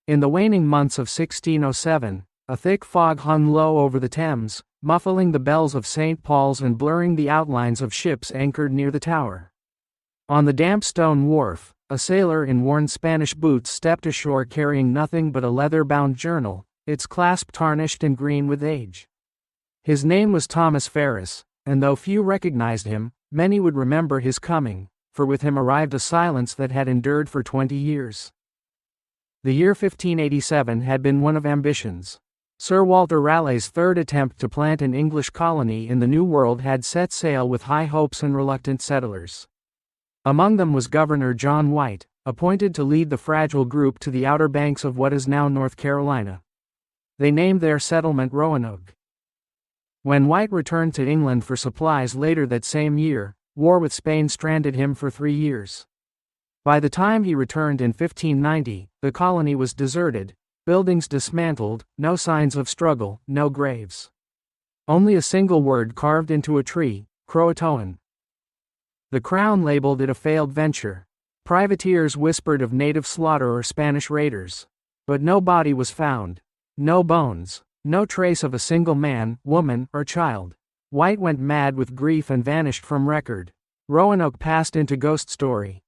In the waning months of 1607, a thick fog hung low over the Thames, muffling the bells of St. Paul's and blurring the outlines of ships anchored near the tower. On the damp stone wharf, a sailor in worn Spanish boots stepped ashore carrying nothing but a leather-bound journal, its clasp tarnished and green with age. His name was Thomas Ferris, and though few recognized him, many would remember his coming, for with him arrived a silence that had endured for 20 years. The year 1587 had been one of ambitions. Sir Walter Raleigh's third attempt to plant an English colony in the New World had set sail with high hopes and reluctant settlers. Among them was Governor John White, appointed to lead the fragile group to the outer banks of what is now North Carolina. They named their settlement Roanoke. When White returned to England for supplies later that same year, war with Spain stranded him for 3 years. By the time he returned in 1590, the colony was deserted, buildings dismantled, no signs of struggle, no graves. Only a single word carved into a tree, CROATOAN. The Crown labeled it a failed venture. Privateers whispered of native slaughter or Spanish raiders. But no body was found. No bones. No trace of a single man, woman, or child. White went mad with grief and vanished from record. Roanoke passed into ghost story.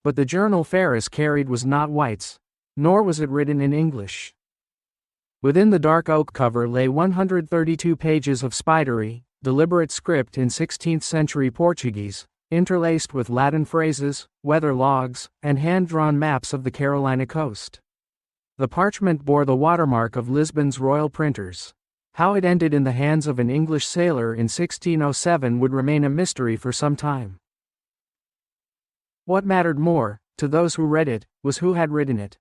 But the journal Ferris carried was not White's, nor was it written in English. Within the dark oak cover lay 132 pages of spidery, deliberate script in 16th-century Portuguese, interlaced with Latin phrases, weather logs, and hand-drawn maps of the Carolina coast. The parchment bore the watermark of Lisbon's royal printers. How it ended in the hands of an English sailor in 1607 would remain a mystery for some time. What mattered more, to those who read it, was who had written it.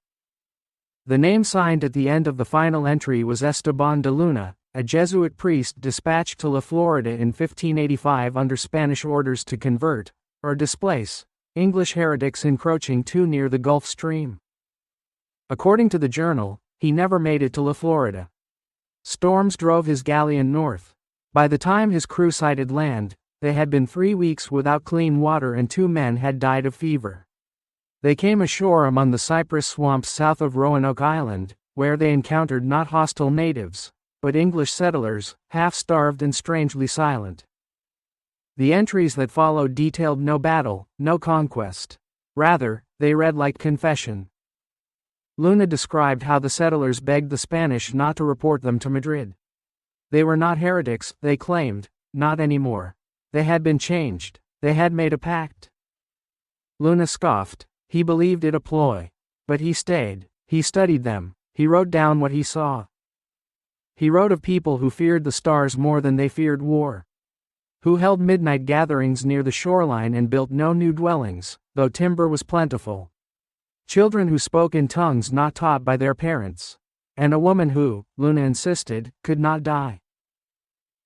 The name signed at the end of the final entry was Esteban de Luna, a Jesuit priest dispatched to La Florida in 1585 under Spanish orders to convert, or displace, English heretics encroaching too near the Gulf Stream. According to the journal, he never made it to La Florida. Storms drove his galleon north. By the time his crew sighted land, they had been 3 weeks without clean water and 2 men had died of fever. They came ashore among the cypress swamps south of Roanoke Island, where they encountered not hostile natives, but English settlers, half-starved and strangely silent. The entries that followed detailed no battle, no conquest. Rather, they read like confession. Luna described how the settlers begged the Spanish not to report them to Madrid. They were not heretics, they claimed, not anymore. They had been changed, they had made a pact. Luna scoffed, he believed it a ploy. But he stayed, he studied them, he wrote down what he saw. He wrote of people who feared the stars more than they feared war. Who held midnight gatherings near the shoreline and built no new dwellings, though timber was plentiful. Children who spoke in tongues not taught by their parents. And a woman who, Luna insisted, could not die.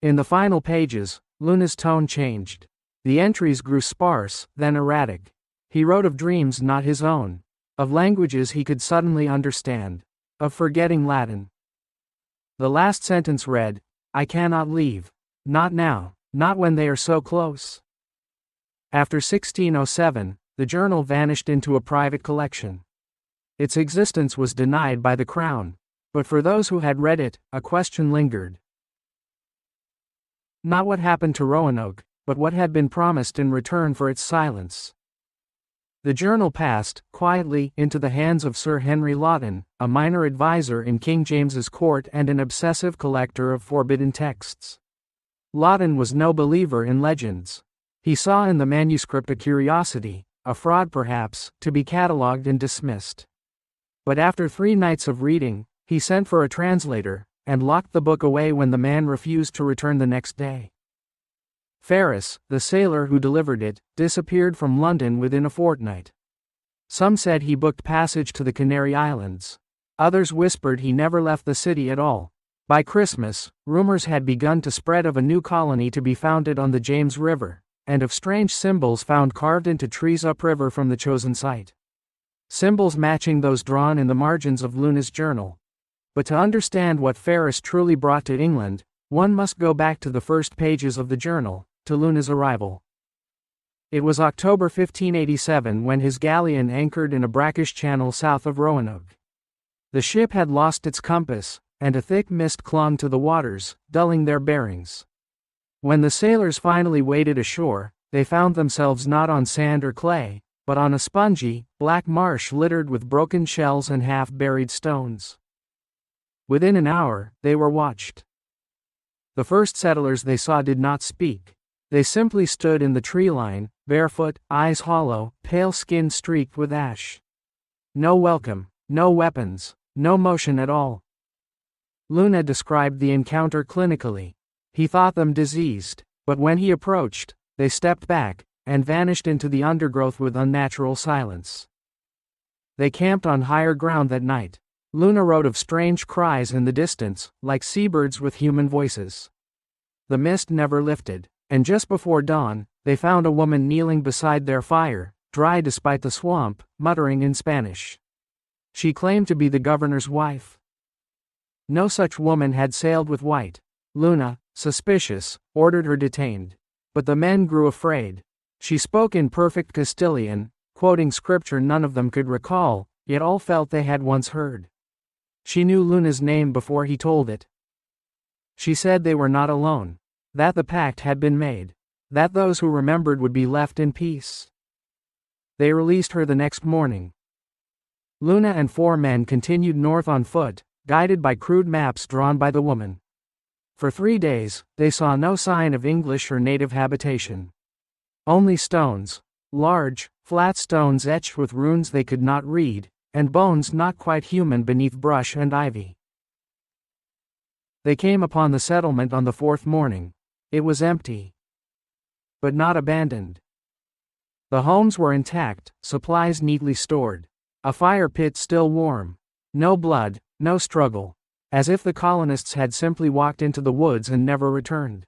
In the final pages, Luna's tone changed. The entries grew sparse, then erratic. He wrote of dreams not his own. Of languages he could suddenly understand. Of forgetting Latin. The last sentence read, "I cannot leave. Not now, not when they are so close." After 1607, the journal vanished into a private collection. Its existence was denied by the Crown, but for those who had read it, a question lingered. Not what happened to Roanoke, but what had been promised in return for its silence. The journal passed, quietly, into the hands of Sir Henry Lawton, a minor advisor in King James's court and an obsessive collector of forbidden texts. Lawton was no believer in legends. He saw in the manuscript a curiosity, a fraud perhaps, to be catalogued and dismissed. But after 3 nights of reading, he sent for a translator, and locked the book away when the man refused to return the next day. Ferris, the sailor who delivered it, disappeared from London within a fortnight. Some said he booked passage to the Canary Islands. Others whispered he never left the city at all. By Christmas, rumors had begun to spread of a new colony to be founded on the James River, and of strange symbols found carved into trees upriver from the chosen site. Symbols matching those drawn in the margins of Luna's journal. But to understand what Ferris truly brought to England, one must go back to the first pages of the journal, to Luna's arrival. It was October 1587 when his galleon anchored in a brackish channel south of Roanoke. The ship had lost its compass, and a thick mist clung to the waters, dulling their bearings. When the sailors finally waded ashore, they found themselves not on sand or clay, but on a spongy, black marsh littered with broken shells and half-buried stones. Within an hour, they were watched. The first settlers they saw did not speak. They simply stood in the tree line, barefoot, eyes hollow, pale skin streaked with ash. No welcome, no weapons, no motion at all. Luna described the encounter clinically. He thought them diseased, but when he approached, they stepped back, and vanished into the undergrowth with unnatural silence. They camped on higher ground that night. Luna wrote of strange cries in the distance, like seabirds with human voices. The mist never lifted, and just before dawn, they found a woman kneeling beside their fire, dry despite the swamp, muttering in Spanish. She claimed to be the governor's wife. No such woman had sailed with White. Luna, suspicious, ordered her detained. But the men grew afraid. She spoke in perfect Castilian, quoting scripture none of them could recall, yet all felt they had once heard. She knew Luna's name before he told it. She said they were not alone, that the pact had been made, that those who remembered would be left in peace. They released her the next morning. Luna and 4 men continued north on foot, guided by crude maps drawn by the woman. For 3 days, they saw no sign of English or native habitation. Only stones, large, flat stones etched with runes they could not read, and bones not quite human beneath brush and ivy. They came upon the settlement on the 4th morning. It was empty, but not abandoned. The homes were intact, supplies neatly stored. A fire pit still warm. No blood, no struggle. As if the colonists had simply walked into the woods and never returned.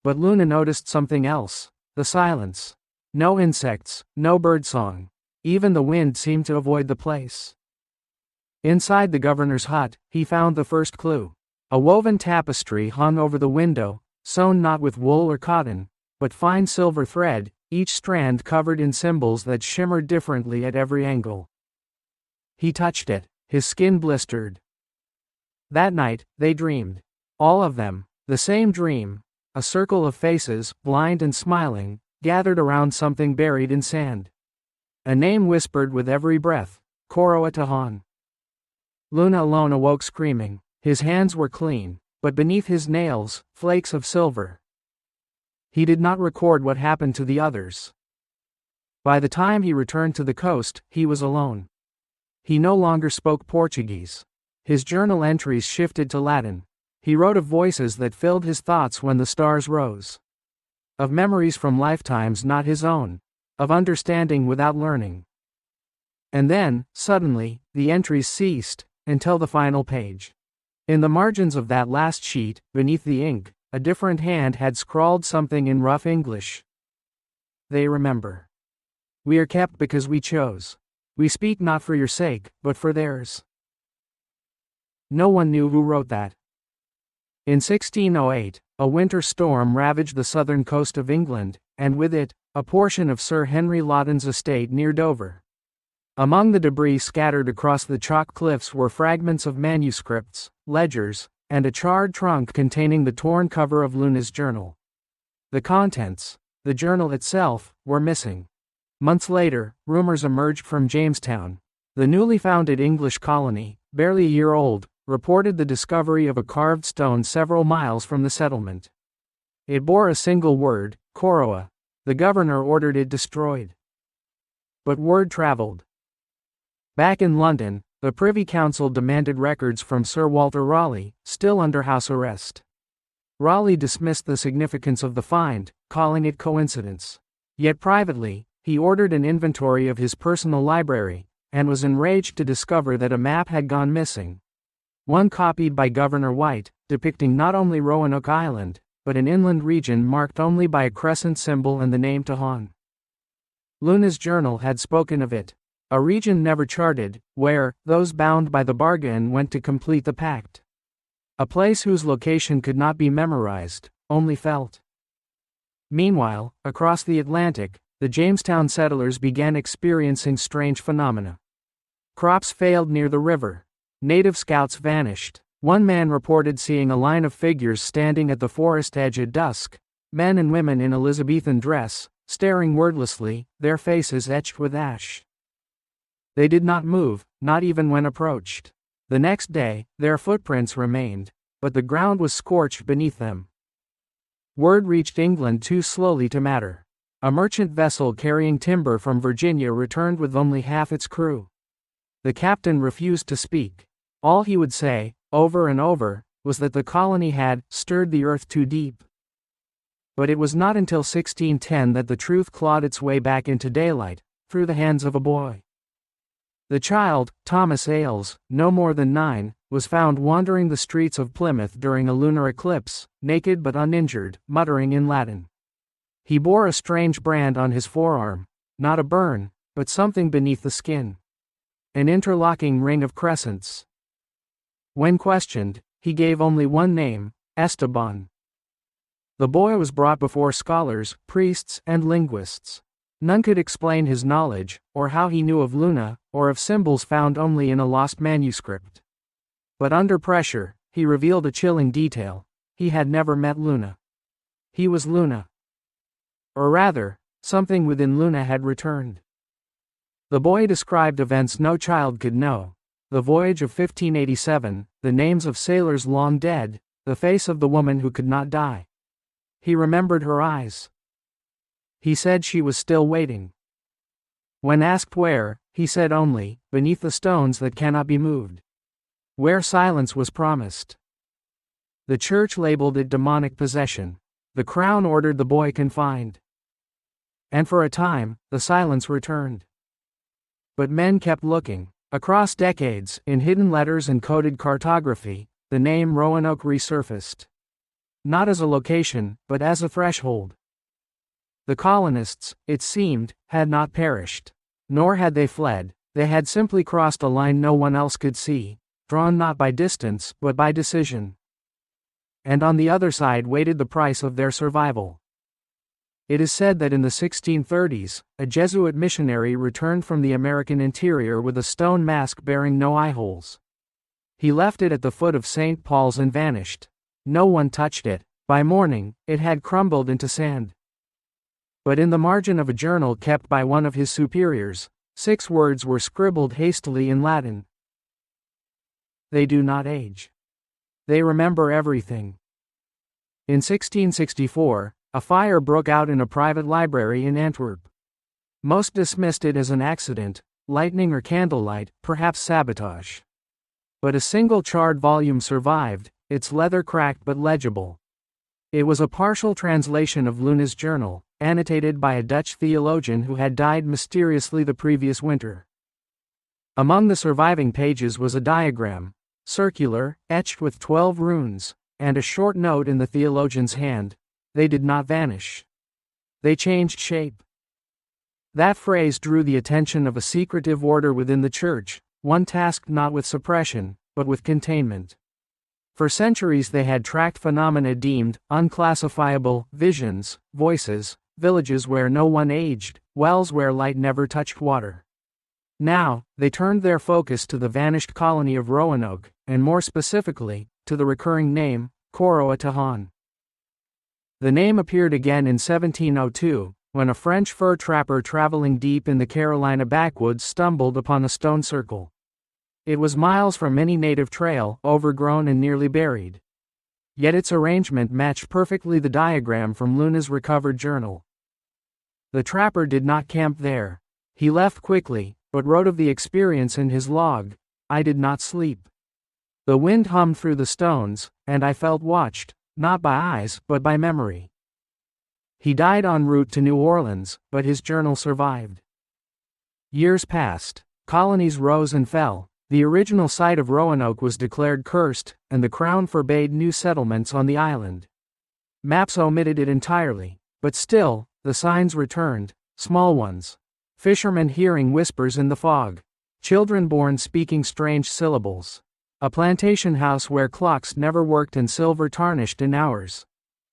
But Luna noticed something else. The silence. No insects, no birdsong. Even the wind seemed to avoid the place. Inside the governor's hut, he found the first clue. A woven tapestry hung over the window, sewn not with wool or cotton, but fine silver thread, each strand covered in symbols that shimmered differently at every angle. He touched it, his skin blistered. That night, they dreamed. All of them, the same dream. A circle of faces, blind and smiling, gathered around something buried in sand. A name whispered with every breath, CROATOAN. Luna alone awoke screaming. His hands were clean, but beneath his nails, flakes of silver. He did not record what happened to the others. By the time he returned to the coast, he was alone. He no longer spoke Portuguese. His journal entries shifted to Latin. He wrote of voices that filled his thoughts when the stars rose. Of memories from lifetimes not his own. Of understanding without learning. And then, suddenly, the entries ceased, until the final page. In the margins of that last sheet, beneath the ink, a different hand had scrawled something in rough English. They remember. We are kept because we chose. We speak not for your sake, but for theirs. No one knew who wrote that. In 1608, a winter storm ravaged the southern coast of England, and with it, a portion of Sir Henry Lawton's estate near Dover. Among the debris scattered across the chalk cliffs were fragments of manuscripts, ledgers, and a charred trunk containing the torn cover of Luna's journal. The contents, the journal itself, were missing. Months later, rumors emerged from Jamestown. The newly founded English colony, barely a year old, reported the discovery of a carved stone several miles from the settlement. It bore a single word, Coroa. The governor ordered it destroyed. But word traveled. Back in London, the Privy Council demanded records from Sir Walter Raleigh, still under house arrest. Raleigh dismissed the significance of the find, calling it coincidence. Yet privately, he ordered an inventory of his personal library, and was enraged to discover that a map had gone missing. One copied by Governor White, depicting not only Roanoke Island, but an inland region marked only by a crescent symbol and the name Tohon. Luna's journal had spoken of it, a region never charted, where those bound by the bargain went to complete the pact. A place whose location could not be memorized, only felt. Meanwhile, across the Atlantic, the Jamestown settlers began experiencing strange phenomena. Crops failed near the river. native scouts vanished. One man reported seeing a line of figures standing at the forest edge at dusk, men and women in Elizabethan dress, staring wordlessly, their faces etched with ash. They did not move, not even when approached. The next day, their footprints remained, but the ground was scorched beneath them. Word reached England too slowly to matter. A merchant vessel carrying timber from Virginia returned with only half its crew. The captain refused to speak. All he would say, over and over, was that the colony had stirred the earth too deep. But it was not until 1610 that the truth clawed its way back into daylight, through the hands of a boy. The child, Thomas Ailes, no more than 9, was found wandering the streets of Plymouth during a lunar eclipse, naked but uninjured, muttering in Latin. He bore a strange brand on his forearm, not a burn, but something beneath the skin. An interlocking ring of crescents. When questioned, he gave only one name, Esteban. The boy was brought before scholars, priests, and linguists. None could explain his knowledge, or how he knew of Luna, or of symbols found only in a lost manuscript. But under pressure, he revealed a chilling detail. He had never met Luna. He was Luna. Or rather, something within Luna had returned. The boy described events no child could know. The voyage of 1587, the names of sailors long dead, the face of the woman who could not die. He remembered her eyes. He said she was still waiting. When asked where, he said only, beneath the stones that cannot be moved. Where silence was promised. The church labeled it demonic possession. The crown ordered the boy confined. And for a time, the silence returned. But men kept looking. Across decades, in hidden letters and coded cartography, the name Roanoke resurfaced. Not as a location, but as a threshold. The colonists, it seemed, had not perished. Nor had they fled, they had simply crossed a line no one else could see, drawn not by distance, but by decision. And on the other side waited the price of their survival. It is said that in the 1630s, a Jesuit missionary returned from the American interior with a stone mask bearing no eyeholes. He left it at the foot of St. Paul's and vanished. No one touched it. By morning, it had crumbled into sand. But in the margin of a journal kept by one of his superiors, 6 words were scribbled hastily in Latin. They do not age. They remember everything. In 1664, a fire broke out in a private library in Antwerp. Most dismissed it as an accident, lightning or candlelight, perhaps sabotage. But a single charred volume survived, its leather cracked but legible. It was a partial translation of Luna's journal, annotated by a Dutch theologian who had died mysteriously the previous winter. Among the surviving pages was a diagram, circular, etched with 12 runes, and a short note in the theologian's hand: they did not vanish. They changed shape. That phrase drew the attention of a secretive order within the church, one tasked not with suppression, but with containment. For centuries they had tracked phenomena deemed unclassifiable: visions, voices, villages where no one aged, wells where light never touched water. Now, they turned their focus to the vanished colony of Roanoke, and more specifically, to the recurring name, CROATOAN. The name appeared again in 1702, when a French fur trapper traveling deep in the Carolina backwoods stumbled upon a stone circle. It was miles from any native trail, overgrown and nearly buried. Yet its arrangement matched perfectly the diagram from Luna's recovered journal. The trapper did not camp there. He left quickly, but wrote of the experience in his log: I did not sleep. The wind hummed through the stones, and I felt watched, not by eyes, but by memory. He died en route to New Orleans, but his journal survived. Years passed. Colonies rose and fell. The original site of Roanoke was declared cursed, and the Crown forbade new settlements on the island. Maps omitted it entirely, but still, the signs returned, small ones. Fishermen hearing whispers in the fog. Children born speaking strange syllables. A plantation house where clocks never worked and silver tarnished in hours.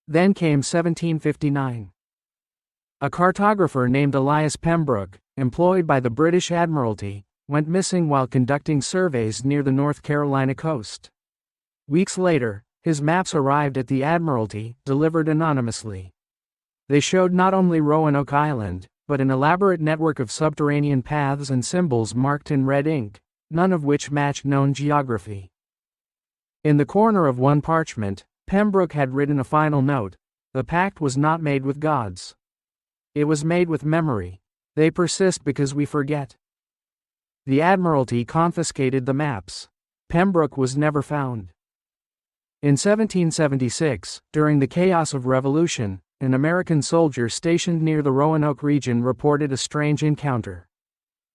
Then came 1759. A cartographer named Elias Pembroke, employed by the British Admiralty, went missing while conducting surveys near the North Carolina coast. Weeks later, his maps arrived at the Admiralty, delivered anonymously. They showed not only Roanoke Island, but an elaborate network of subterranean paths and symbols marked in red ink, none of which matched known geography. In the corner of one parchment, Pembroke had written a final note: "The pact was not made with gods. It was made with memory. They persist because we forget." The Admiralty confiscated the maps. Pembroke was never found. In 1776, during the chaos of revolution, an American soldier stationed near the Roanoke region reported a strange encounter.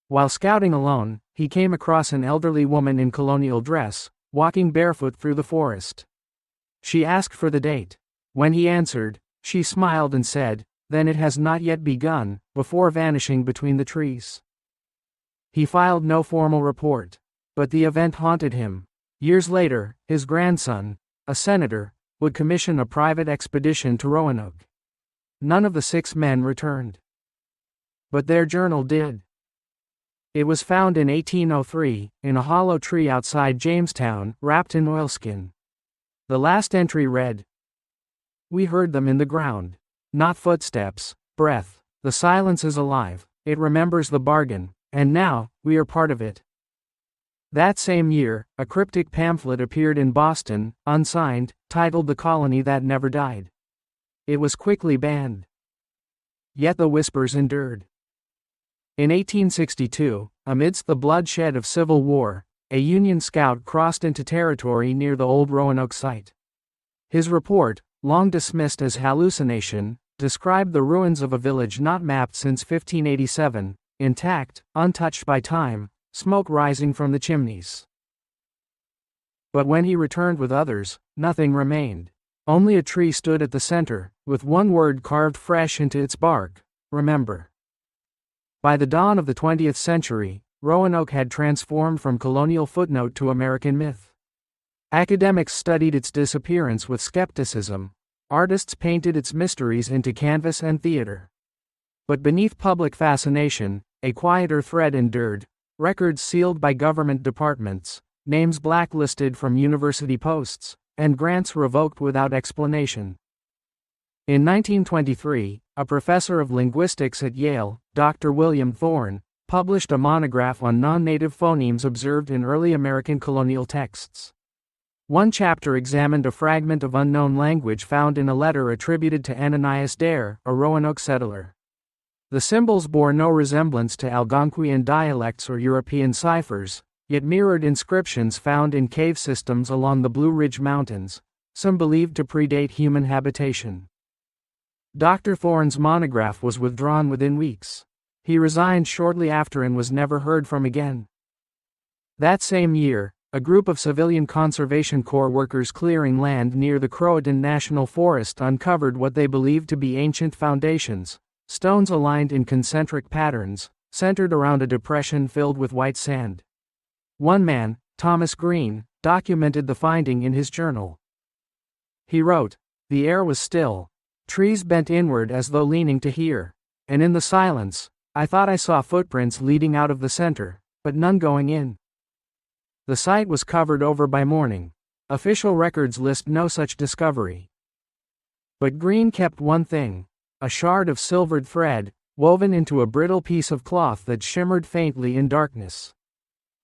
While scouting alone, he came across an elderly woman in colonial dress, walking barefoot through the forest. She asked for the date. When he answered, she smiled and said, "Then it has not yet begun," before vanishing between the trees. He filed no formal report, but the event haunted him. Years later, his grandson, a senator, would commission a private expedition to Roanoke. None of the 6 men returned. But their journal did. It was found in 1803, in a hollow tree outside Jamestown, wrapped in oilskin. The last entry read, "We heard them in the ground. Not footsteps, breath. The silence is alive, it remembers the bargain, and now, we are part of it." That same year, a cryptic pamphlet appeared in Boston, unsigned, titled "The Colony That Never Died." It was quickly banned. Yet the whispers endured. In 1862, amidst the bloodshed of Civil War, a Union scout crossed into territory near the old Roanoke site. His report, long dismissed as hallucination, described the ruins of a village not mapped since 1587, intact, untouched by time, smoke rising from the chimneys. But when he returned with others, nothing remained. Only a tree stood at the center, with one word carved fresh into its bark: remember. By the dawn of the 20th century, Roanoke had transformed from colonial footnote to American myth. Academics studied its disappearance with skepticism. Artists painted its mysteries into canvas and theater. But beneath public fascination, a quieter thread endured: records sealed by government departments, names blacklisted from university posts, and grants revoked without explanation. In 1923, a professor of linguistics at Yale, Dr. William Thorne, published a monograph on non-native phonemes observed in early American colonial texts. One chapter examined a fragment of unknown language found in a letter attributed to Ananias Dare, a Roanoke settler. The symbols bore no resemblance to Algonquian dialects or European ciphers, yet mirrored inscriptions found in cave systems along the Blue Ridge Mountains, some believed to predate human habitation. Dr. Thorne's monograph was withdrawn within weeks. He resigned shortly after and was never heard from again. That same year, a group of civilian Conservation Corps workers clearing land near the CROATOAN National Forest uncovered what they believed to be ancient foundations, stones aligned in concentric patterns, centered around a depression filled with white sand. One man, Thomas Green, documented the finding in his journal. He wrote, "The air was still. Trees bent inward as though leaning to hear. And in the silence, I thought I saw footprints leading out of the center, but none going in." The site was covered over by morning. Official records list no such discovery. But Green kept one thing: a shard of silvered thread, woven into a brittle piece of cloth that shimmered faintly in darkness.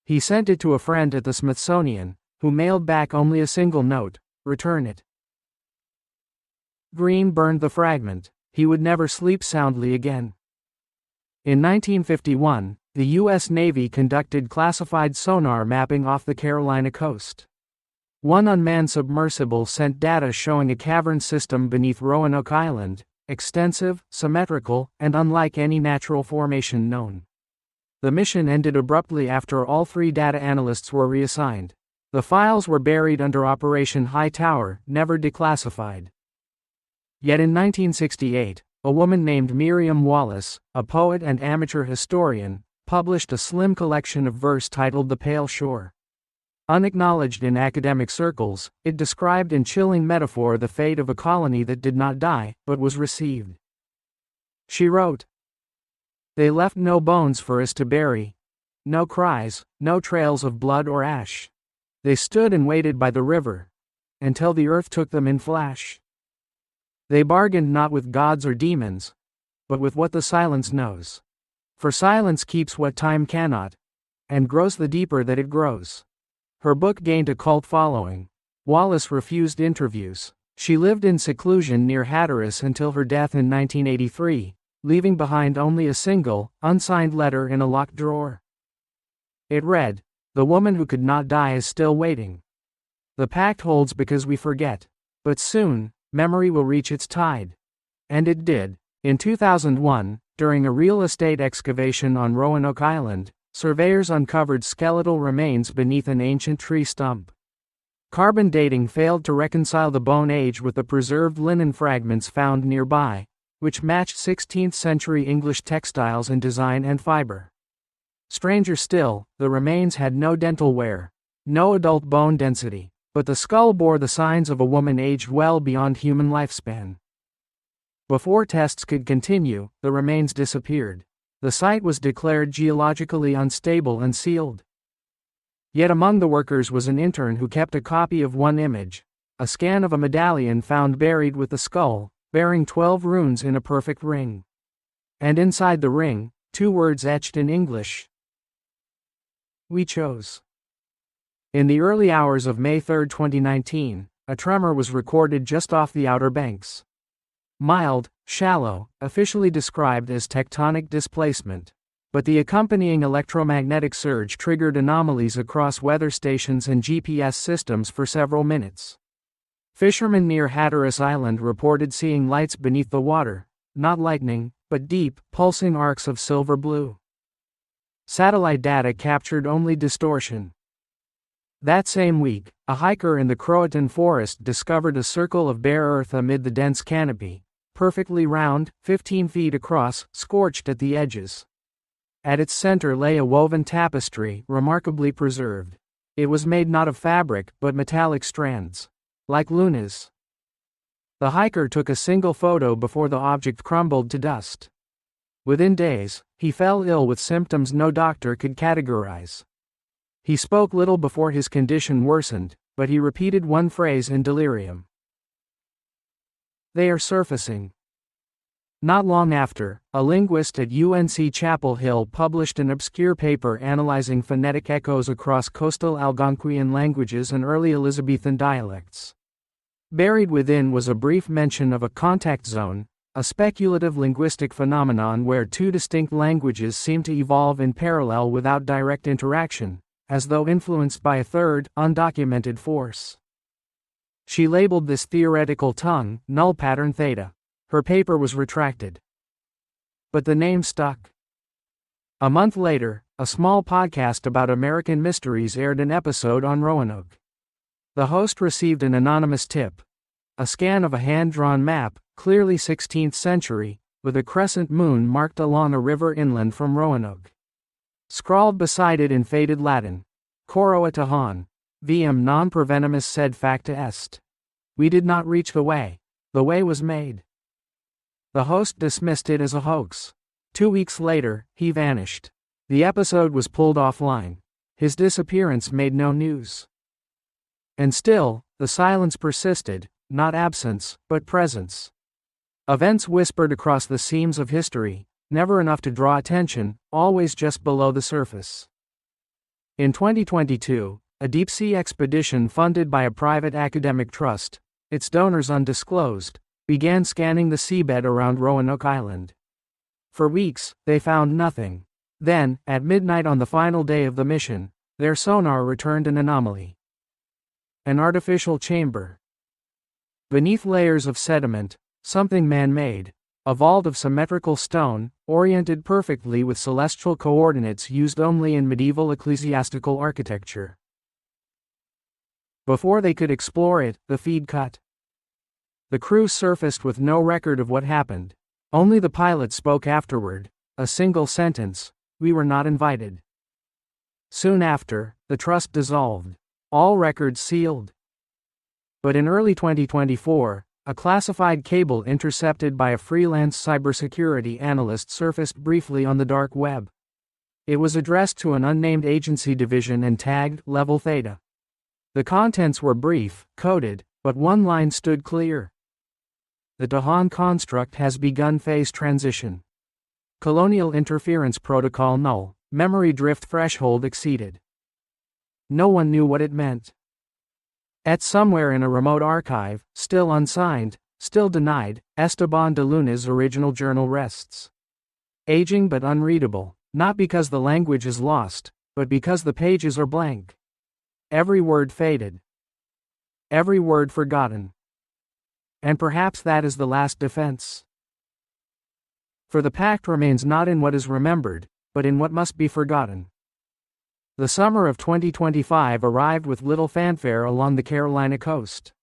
He sent it to a friend at the Smithsonian, who mailed back only a single note: return it. Green burned the fragment. He would never sleep soundly again. In 1951, the U.S. Navy conducted classified sonar mapping off the Carolina coast. One unmanned submersible sent data showing a cavern system beneath Roanoke Island, extensive, symmetrical, and unlike any natural formation known. The mission ended abruptly after all 3 data analysts were reassigned. The files were buried under Operation High Tower, never declassified. Yet in 1968, a woman named Miriam Wallace, a poet and amateur historian, published a slim collection of verse titled The Pale Shore. Unacknowledged in academic circles, it described in chilling metaphor the fate of a colony that did not die, but was received. She wrote, "They left no bones for us to bury. no cries, no trails of blood or ash. They stood and waited by the river, until the earth took them in flash. They bargained not with gods or demons, but with what the silence knows. For silence keeps what time cannot, and grows the deeper that it grows. Her book gained a cult following. Wallace refused interviews. She lived in seclusion near Hatteras until her death in 1983, leaving behind only a single, unsigned letter in a locked drawer. It read, "The woman who could not die is still waiting. The pact holds because we forget. But soon, memory will reach its tide." And it did. In 2001, during a real estate excavation on Roanoke Island, surveyors uncovered skeletal remains beneath an ancient tree stump. Carbon dating failed to reconcile the bone age with the preserved linen fragments found nearby, which matched 16th century English textiles in design and fiber. Stranger still, the remains had no dental wear, no adult bone density, but the skull bore the signs of a woman aged well beyond human lifespan. Before tests could continue, the remains disappeared. The site was declared geologically unstable and sealed. Yet among the workers was an intern who kept a copy of one image, a scan of a medallion found buried with the skull, bearing 12 runes in a perfect ring. And inside the ring, 2 words etched in English. We chose. In the early hours of May 3, 2019, a tremor was recorded just off the Outer Banks. Mild, shallow, officially described as tectonic displacement. But the accompanying electromagnetic surge triggered anomalies across weather stations and GPS systems for several minutes. Fishermen near Hatteras Island reported seeing lights beneath the water, not lightning, but deep, pulsing arcs of silver blue. Satellite data captured only distortion. That same week, a hiker in the CROATOAN forest discovered a circle of bare earth amid the dense canopy, perfectly round, 15 feet across, scorched at the edges. At its center lay a woven tapestry, remarkably preserved. It was made not of fabric, but metallic strands. Like lunas. The hiker took a single photo before the object crumbled to dust. Within days, he fell ill with symptoms no doctor could categorize. He spoke little before his condition worsened, but he repeated one phrase in delirium. They are surfacing. Not long after, a linguist at UNC Chapel Hill published an obscure paper analyzing phonetic echoes across coastal Algonquian languages and early Elizabethan dialects. Buried within was a brief mention of a contact zone, a speculative linguistic phenomenon where 2 distinct languages seem to evolve in parallel without direct interaction, as though influenced by a third, undocumented force. She labeled this theoretical tongue, null pattern theta. Her paper was retracted. But the name stuck. A month later, a small podcast about American mysteries aired an episode on Roanoke. The host received an anonymous tip. A scan of a hand-drawn map, clearly 16th century, with a crescent moon marked along a river inland from Roanoke. Scrawled beside it in faded Latin, CROATOAN, viam non prevenimus sed facta est. We did not reach the way. The way was made. The host dismissed it as a hoax. 2 weeks later, he vanished. The episode was pulled offline. His disappearance made no news. And still, the silence persisted, not absence, but presence. Events whispered across the seams of history, never enough to draw attention, always just below the surface. In 2022, a deep-sea expedition funded by a private academic trust, its donors undisclosed, began scanning the seabed around Roanoke Island. For weeks, they found nothing. Then, at midnight on the final day of the mission, their sonar returned an anomaly. An artificial chamber. Beneath layers of sediment, something man-made, a vault of symmetrical stone, oriented perfectly with celestial coordinates used only in medieval ecclesiastical architecture. Before they could explore it, the feed cut. The crew surfaced with no record of what happened. Only the pilot spoke afterward, a single sentence, "We were not invited." Soon after, the trust dissolved. All records sealed. But in early 2024, a classified cable intercepted by a freelance cybersecurity analyst surfaced briefly on the dark web. It was addressed to an unnamed agency division and tagged Level Theta. The contents were brief, coded, but one line stood clear. The Dahan construct has begun phase transition. Colonial interference protocol null, memory drift threshold exceeded. No one knew what it meant. At somewhere in a remote archive, still unsigned, still denied, Esteban de Luna's original journal rests. Aging but unreadable, not because the language is lost, but because the pages are blank. Every word faded. Every word forgotten. And perhaps that is the last defense. For the pact remains not in what is remembered, but in what must be forgotten. The summer of 2025 arrived with little fanfare along the Carolina coast.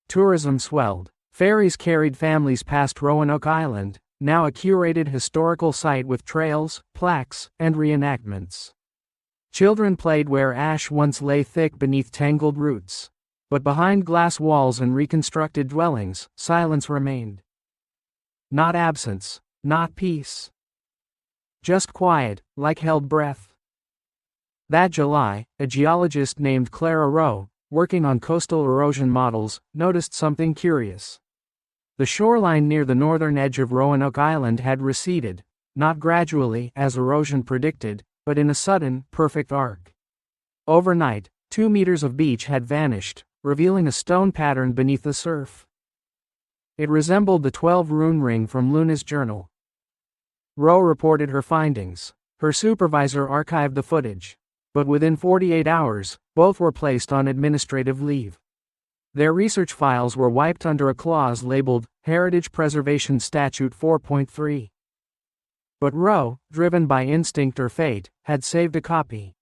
Tourism swelled. Ferries carried families past Roanoke Island, now a curated historical site with trails, plaques, and reenactments. Children played where ash once lay thick beneath tangled roots. But behind glass walls and reconstructed dwellings, silence remained. Not absence, not peace. Just quiet, like held breath. That July, a geologist named Clara Rowe, working on coastal erosion models, noticed something curious. The shoreline near the northern edge of Roanoke Island had receded, not gradually, as erosion predicted, but in a sudden, perfect arc. Overnight, 2 meters of beach had vanished, revealing a stone pattern beneath the surf. It resembled the 12-rune ring from Luna's journal. Rowe reported her findings. Her supervisor archived the footage. But within 48 hours, both were placed on administrative leave. Their research files were wiped under a clause labeled Heritage Preservation Statute 4.3. But Rowe, driven by instinct or fate, had saved a copy.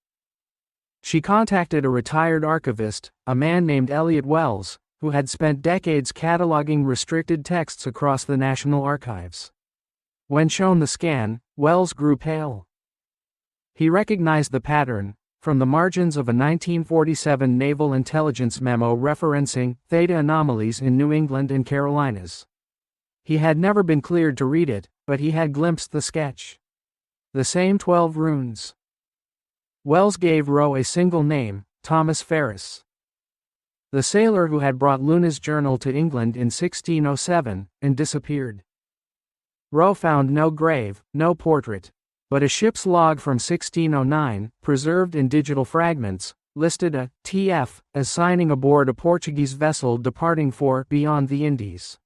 She contacted a retired archivist, a man named Elliot Wells, who had spent decades cataloging restricted texts across the National Archives. When shown the scan, Wells grew pale. He recognized the pattern, from the margins of a 1947 Naval Intelligence memo referencing theta anomalies in New England and Carolinas. He had never been cleared to read it, but he had glimpsed the sketch. The same 12 runes. Wells gave Rowe a single name, Thomas Ferris. The sailor who had brought Luna's journal to England in 1607, and disappeared. Rowe found no grave, no portrait. But a ship's log from 1609, preserved in digital fragments, listed a TF as signing aboard a Portuguese vessel departing for beyond the Indies.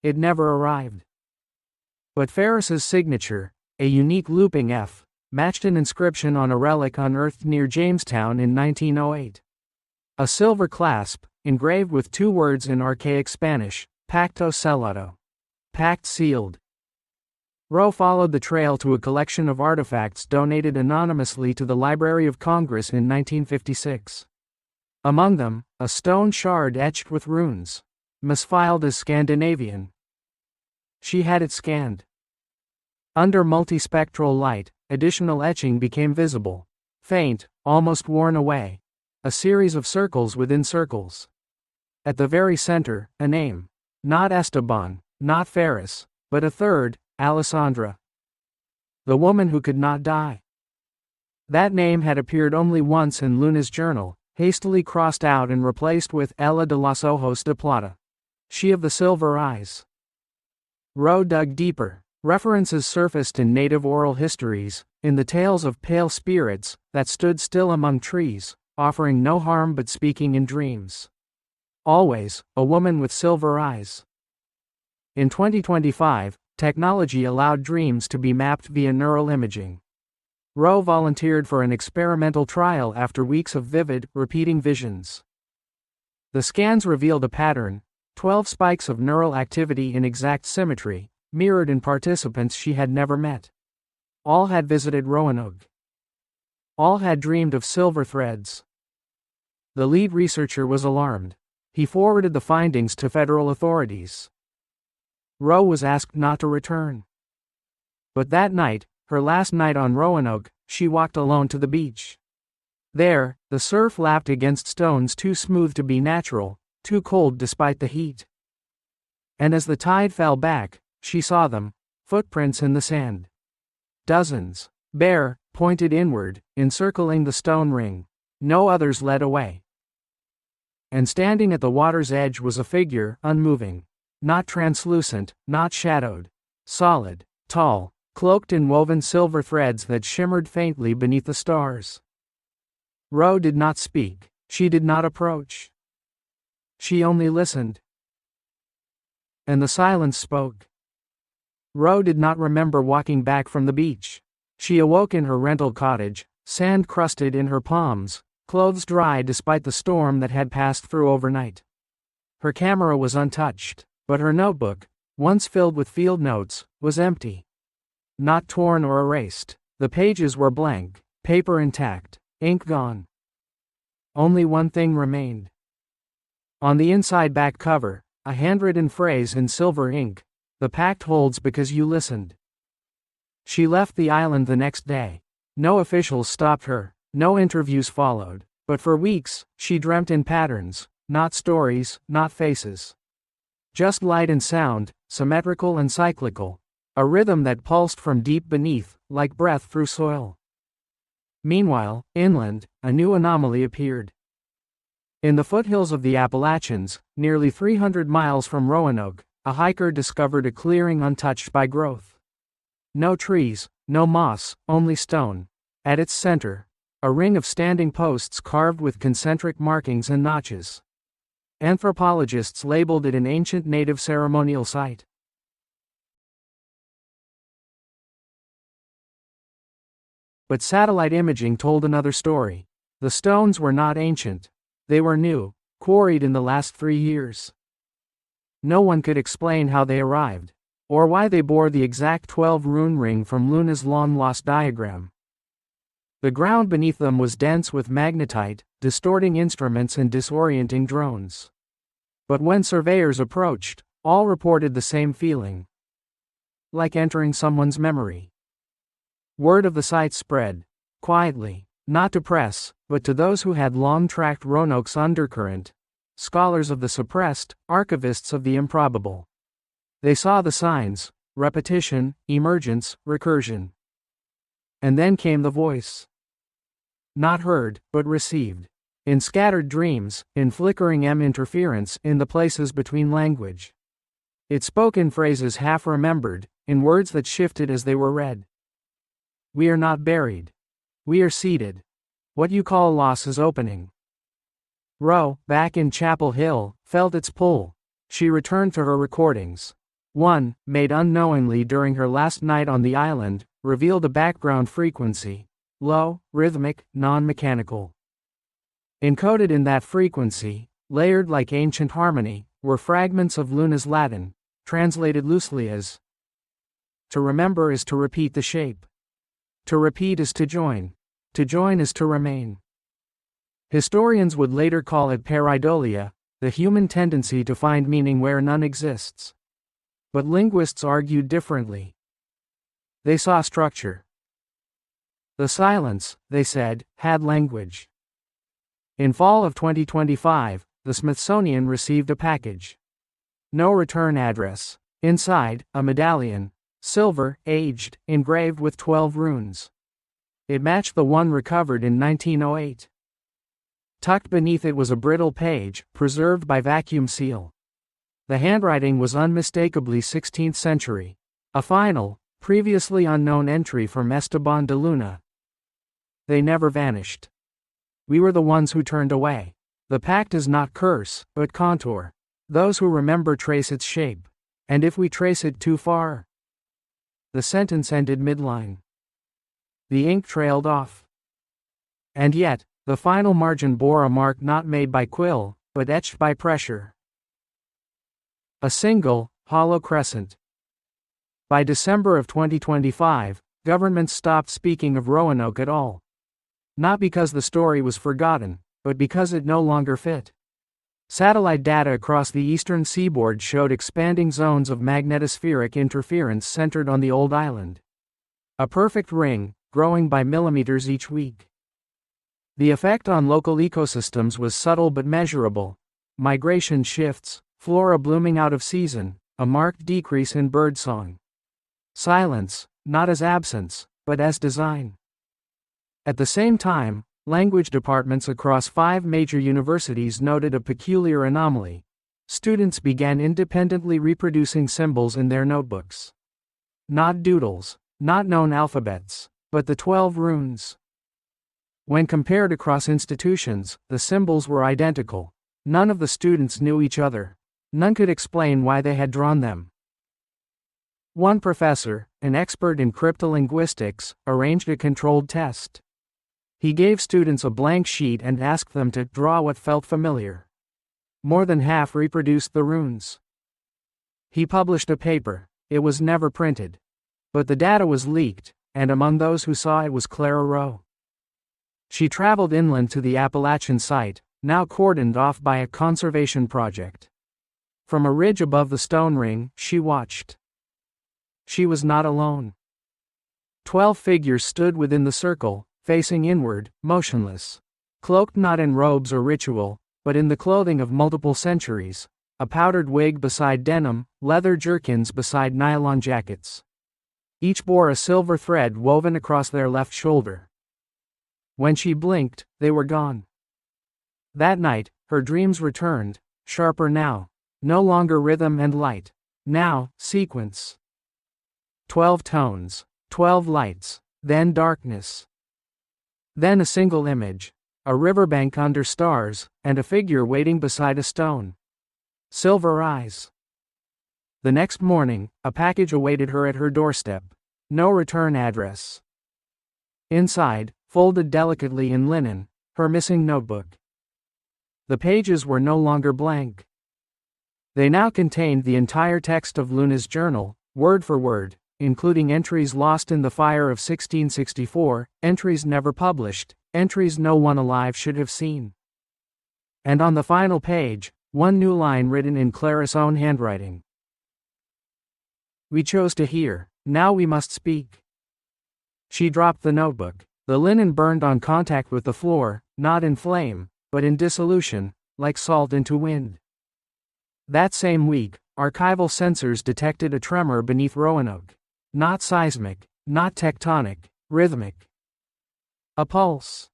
It never arrived. But Ferris's signature, a unique looping F, matched an inscription on a relic unearthed near Jamestown in 1908. A silver clasp, engraved with 2 words in archaic Spanish, Pacto Sellado. Pact sealed. Rowe followed the trail to a collection of artifacts donated anonymously to the Library of Congress in 1956. Among them, a stone shard etched with runes, misfiled as Scandinavian. She had it scanned. Under multispectral light, additional etching became visible. Faint, almost worn away. A series of circles within circles. At the very center, a name. Not Esteban, not Ferris, but a third, Alessandra. The woman who could not die. That name had appeared only once in Luna's journal, hastily crossed out and replaced with Ella de los Ojos de Plata. She of the silver eyes. Rowe dug deeper. References surfaced in native oral histories, in the tales of pale spirits that stood still among trees, offering no harm but speaking in dreams. Always, a woman with silver eyes. In 2025, technology allowed dreams to be mapped via neural imaging. Rowe volunteered for an experimental trial after weeks of vivid, repeating visions. The scans revealed a pattern, 12 spikes of neural activity in exact symmetry, mirrored in participants she had never met. All had visited Roanoke. All had dreamed of silver threads. The lead researcher was alarmed. He forwarded the findings to federal authorities. Rowe was asked not to return. But that night, her last night on Roanoke, she walked alone to the beach. There, the surf lapped against stones too smooth to be natural, too cold despite the heat. And as the tide fell back, she saw them, footprints in the sand. Dozens, bare, pointed inward, encircling the stone ring. No others led away. And standing at the water's edge was a figure, unmoving. Not translucent, not shadowed. Solid, tall, cloaked in woven silver threads that shimmered faintly beneath the stars. Ro did not speak. She did not approach. She only listened. And the silence spoke. Ro did not remember walking back from the beach. She awoke in her rental cottage, sand crusted in her palms, clothes dry despite the storm that had passed through overnight. Her camera was untouched, but her notebook, once filled with field notes, was empty. Not torn or erased. The pages were blank, paper intact, ink gone. Only one thing remained. On the inside back cover, a handwritten phrase in silver ink: "The pact holds because you listened." She left the island the next day. No officials stopped her, no interviews followed, but for weeks, she dreamt in patterns, not stories, not faces. Just light and sound, symmetrical and cyclical. A rhythm that pulsed from deep beneath, like breath through soil. Meanwhile, inland, a new anomaly appeared. In the foothills of the Appalachians, nearly 300 miles from Roanoke, a hiker discovered a clearing untouched by growth. No trees, no moss, only stone. At its center, a ring of standing posts carved with concentric markings and notches. Anthropologists labeled it an ancient native ceremonial site. But satellite imaging told another story. The stones were not ancient. They were new, quarried in the last 3 years. No one could explain how they arrived, or why they bore the exact 12-rune ring from Luna's long-lost diagram. The ground beneath them was dense with magnetite, distorting instruments and disorienting drones. But when surveyors approached, all reported the same feeling. Like entering someone's memory. Word of the site spread, quietly, not to press, but to those who had long tracked Roanoke's undercurrent. Scholars of the suppressed, archivists of the improbable. They saw the signs: repetition, emergence, recursion. And then came the voice. Not heard, but received. In scattered dreams, in flickering interference, in the places between language. It spoke in phrases half remembered, in words that shifted as they were read. We are not buried. We are seated. What you call loss is opening. Ro, back in Chapel Hill, felt its pull. She returned to her recordings. One, made unknowingly during her last night on the island, revealed a background frequency. Low, rhythmic, non-mechanical. Encoded in that frequency, layered like ancient harmony, were fragments of Luna's Latin, translated loosely as: to remember is to repeat the shape. To repeat is to join. To join is to remain. Historians would later call it pareidolia, the human tendency to find meaning where none exists. But linguists argued differently. They saw structure. The silence, they said, had language. In fall of 2025, the Smithsonian received a package. No return address. Inside, a medallion, silver, aged, engraved with 12 runes. It matched the one recovered in 1908. Tucked beneath it was a brittle page, preserved by vacuum seal. The handwriting was unmistakably 16th century. A final, previously unknown entry from Esteban de Luna. They never vanished. We were the ones who turned away. The pact is not curse, but contour. Those who remember trace its shape. And if we trace it too far. The sentence ended midline. The ink trailed off. And yet, the final margin bore a mark not made by quill, but etched by pressure. A single, hollow crescent. By December of 2025, governments stopped speaking of Roanoke at all. Not because the story was forgotten, but because it no longer fit. Satellite data across the eastern seaboard showed expanding zones of magnetospheric interference centered on the old island. A perfect ring, growing by millimeters each week. The effect on local ecosystems was subtle but measurable. Migration shifts, flora blooming out of season, a marked decrease in birdsong. Silence, not as absence, but as design. At the same time, language departments across 5 major universities noted a peculiar anomaly. Students began independently reproducing symbols in their notebooks. Not doodles, not known alphabets, but the 12 runes. When compared across institutions, the symbols were identical. None of the students knew each other. None could explain why they had drawn them. One professor, an expert in cryptolinguistics, arranged a controlled test. He gave students a blank sheet and asked them to draw what felt familiar. More than half reproduced the runes. He published a paper. It was never printed. But the data was leaked, and among those who saw it was Clara Rowe. She traveled inland to the Appalachian site, now cordoned off by a conservation project. From a ridge above the stone ring, she watched. She was not alone. 12 figures stood within the circle, facing inward, motionless. Cloaked not in robes or ritual, but in the clothing of multiple centuries, a powdered wig beside denim, leather jerkins beside nylon jackets. Each bore a silver thread woven across their left shoulder. When she blinked, they were gone. That night, her dreams returned, sharper now. No longer rhythm and light. Now, sequence. 12 tones, 12 lights, then darkness. Then a single image. A riverbank under stars, and a figure waiting beside a stone. Silver eyes. The next morning, a package awaited her at her doorstep. No return address. Inside, folded delicately in linen, her missing notebook. The pages were no longer blank. They now contained the entire text of Luna's journal, word for word, including entries lost in the fire of 1664, entries never published, entries no one alive should have seen. And on the final page, one new line written in Clara's own handwriting. We chose to hear, now we must speak. She dropped the notebook. The linen burned on contact with the floor, not in flame, but in dissolution, like salt into wind. That same week, archival sensors detected a tremor beneath Roanoke. Not seismic, not tectonic, rhythmic. A pulse.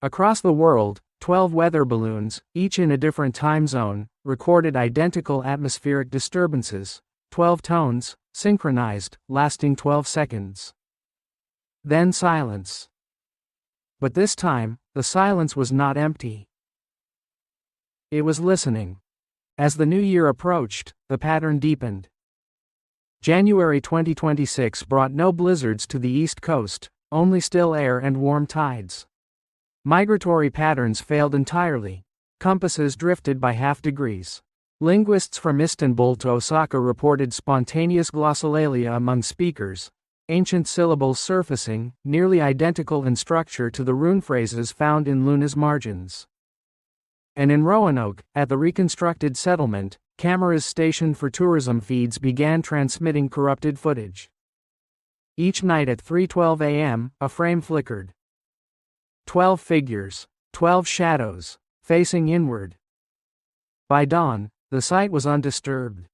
Across the world, 12 weather balloons, each in a different time zone, recorded identical atmospheric disturbances, 12 tones, synchronized, lasting 12 seconds. Then silence. But this time, the silence was not empty. It was listening. As the new year approached, the pattern deepened. January 2026 brought no blizzards to the East Coast, only still air and warm tides. Migratory patterns failed entirely. Compasses drifted by half degrees. Linguists from Istanbul to Osaka reported spontaneous glossolalia among speakers, ancient syllables surfacing, nearly identical in structure to the rune phrases found in Luna's margins. And in Roanoke, at the reconstructed settlement, cameras stationed for tourism feeds began transmitting corrupted footage. Each night at 3:12 a.m., a frame flickered. 12 figures, 12 shadows, facing inward. By dawn, the site was undisturbed.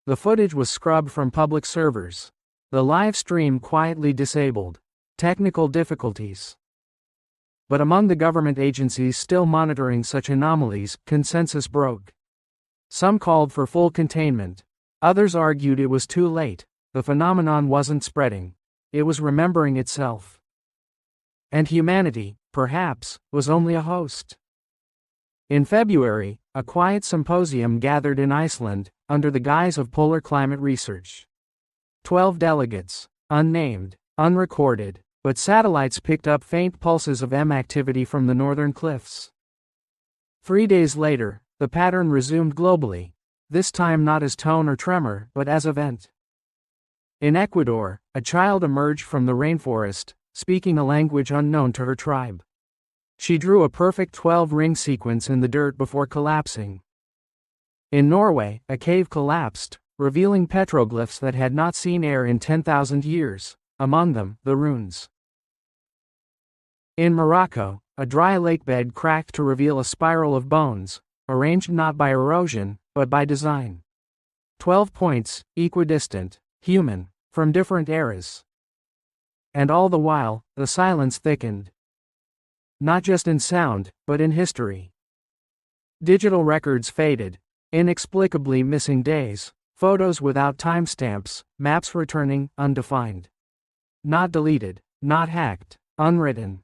The footage was scrubbed from public servers. The live stream quietly disabled. Technical difficulties. But among the government agencies still monitoring such anomalies, consensus broke. Some called for full containment. Others argued it was too late. The phenomenon wasn't spreading. It was remembering itself. And humanity, perhaps, was only a host. In February, a quiet symposium gathered in Iceland, under the guise of polar climate research. 12 delegates, unnamed, unrecorded, but satellites picked up faint pulses of M activity from the northern cliffs. 3 days later, the pattern resumed globally, this time not as tone or tremor, but as event. In Ecuador, a child emerged from the rainforest, speaking a language unknown to her tribe. She drew a perfect 12-ring sequence in the dirt before collapsing. In Norway, a cave collapsed, revealing petroglyphs that had not seen air in 10,000 years, among them, the runes. In Morocco, a dry lakebed cracked to reveal a spiral of bones, arranged not by erosion, but by design. 12 points, equidistant, human, from different eras. And all the while, the silence thickened. Not just in sound, but in history. Digital records faded, inexplicably missing days, photos without timestamps, maps returning, undefined. Not deleted, not hacked, unwritten.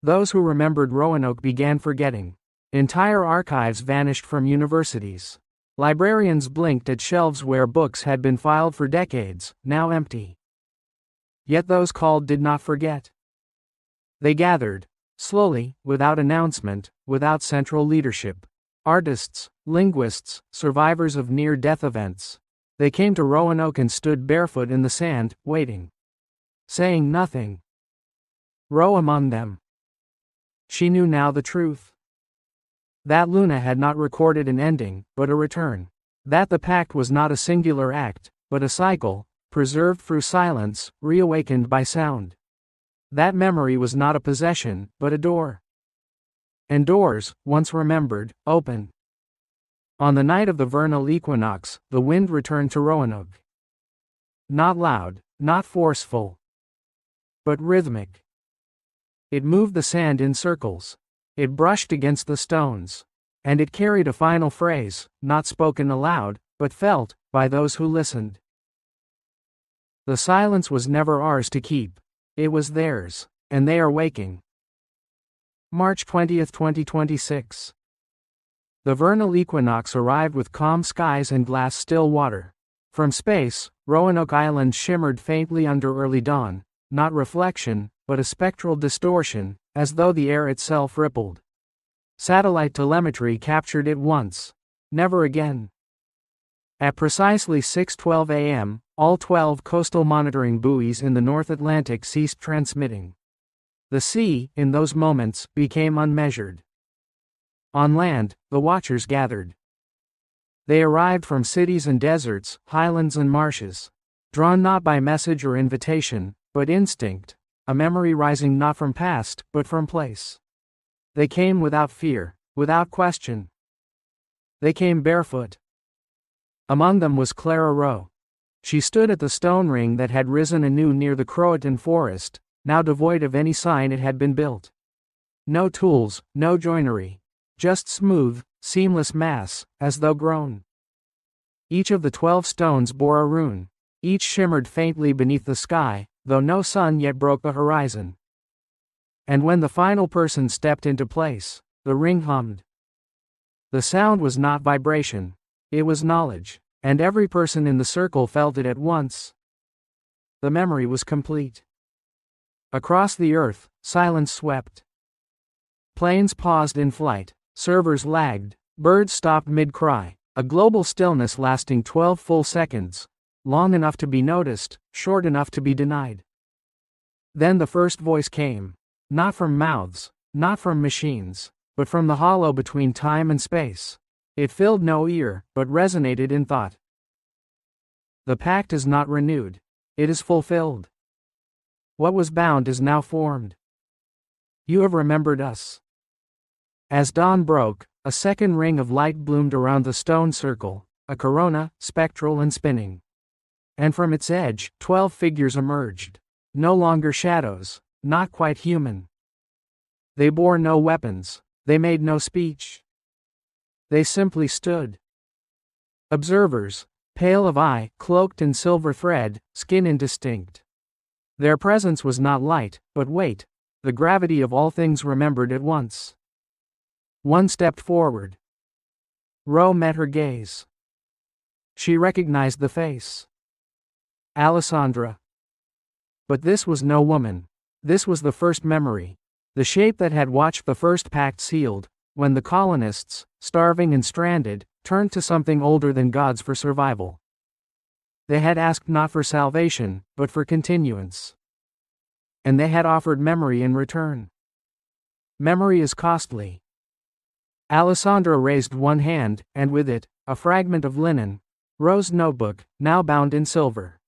Those who remembered Roanoke began forgetting. Entire archives vanished from universities. Librarians blinked at shelves where books had been filed for decades, now empty. Yet those called did not forget. They gathered, slowly, without announcement, without central leadership. Artists, linguists, survivors of near-death events. They came to Roanoke and stood barefoot in the sand, waiting. Saying nothing. Ro among them. She knew now the truth. That Luna had not recorded an ending, but a return. That the pact was not a singular act, but a cycle, preserved through silence, reawakened by sound. That memory was not a possession, but a door. And doors, once remembered, open. On the night of the vernal equinox, the wind returned to Roanoke. Not loud, not forceful, but rhythmic. It moved the sand in circles. It brushed against the stones. And it carried a final phrase, not spoken aloud, but felt, by those who listened. The silence was never ours to keep. It was theirs, and they are waking. March 20, 2026. The vernal equinox arrived with calm skies and glass still water. From space, Roanoke Island shimmered faintly under early dawn, not reflection, but a spectral distortion, as though the air itself rippled. Satellite telemetry captured it once. Never again. At precisely 6:12 a.m., all 12 coastal monitoring buoys in the North Atlantic ceased transmitting. The sea, in those moments, became unmeasured. On land, the watchers gathered. They arrived from cities and deserts, highlands and marshes. Drawn not by message or invitation, but instinct. A memory rising not from past, but from place. They came without fear, without question. They came barefoot. Among them was Clara Rowe. She stood at the stone ring that had risen anew near the CROATOAN forest, now devoid of any sign it had been built. No tools, no joinery. Just smooth, seamless mass, as though grown. Each of the 12 stones bore a rune. Each shimmered faintly beneath the sky, though no sun yet broke the horizon. And when the final person stepped into place, the ring hummed. The sound was not vibration. It was knowledge, and every person in the circle felt it at once. The memory was complete. Across the earth, silence swept. Planes paused in flight, servers lagged, birds stopped mid-cry, a global stillness lasting 12 full seconds, long enough to be noticed, short enough to be denied. Then the first voice came, not from mouths, not from machines, but from the hollow between time and space. It filled no ear, but resonated in thought. The pact is not renewed. It is fulfilled. What was bound is now formed. You have remembered us. As dawn broke, a second ring of light bloomed around the stone circle, a corona, spectral and spinning. And from its edge, 12 figures emerged. No longer shadows, not quite human. They bore no weapons. They made no speech. They simply stood. Observers, pale of eye, cloaked in silver thread, skin indistinct. Their presence was not light, but weight, the gravity of all things remembered at once. One stepped forward. Rowe met her gaze. She recognized the face. Alessandra. But this was no woman. This was the first memory. The shape that had watched the first pact sealed, when the colonists, starving and stranded, turned to something older than gods for survival. They had asked not for salvation, but for continuance. And they had offered memory in return. Memory is costly. Alessandra raised one hand, and with it, a fragment of linen. Rowe's notebook, now bound in silver.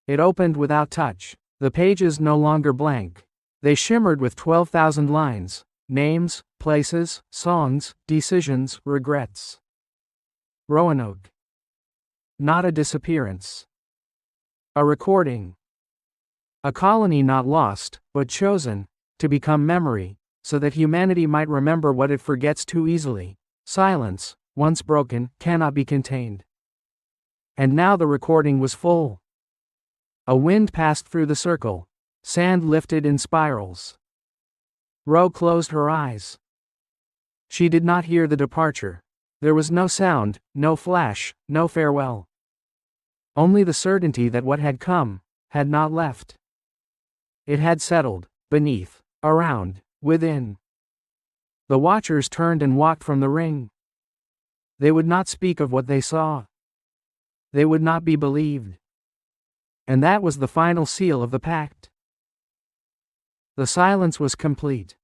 It opened without touch. The pages no longer blank. They shimmered with 12,000 lines, names, places, songs, decisions, regrets. Roanoke. Not a disappearance. A recording. A colony not lost, but chosen, to become memory, so that humanity might remember what it forgets too easily. Silence, once broken, cannot be contained. And now the recording was full. A wind passed through the circle. Sand lifted in spirals. Ro closed her eyes. She did not hear the departure. There was no sound, no flash, no farewell. Only the certainty that what had come had not left. It had settled, beneath, around, within. The watchers turned and walked from the ring. They would not speak of what they saw. They would not be believed. And that was the final seal of the pact. The silence was complete.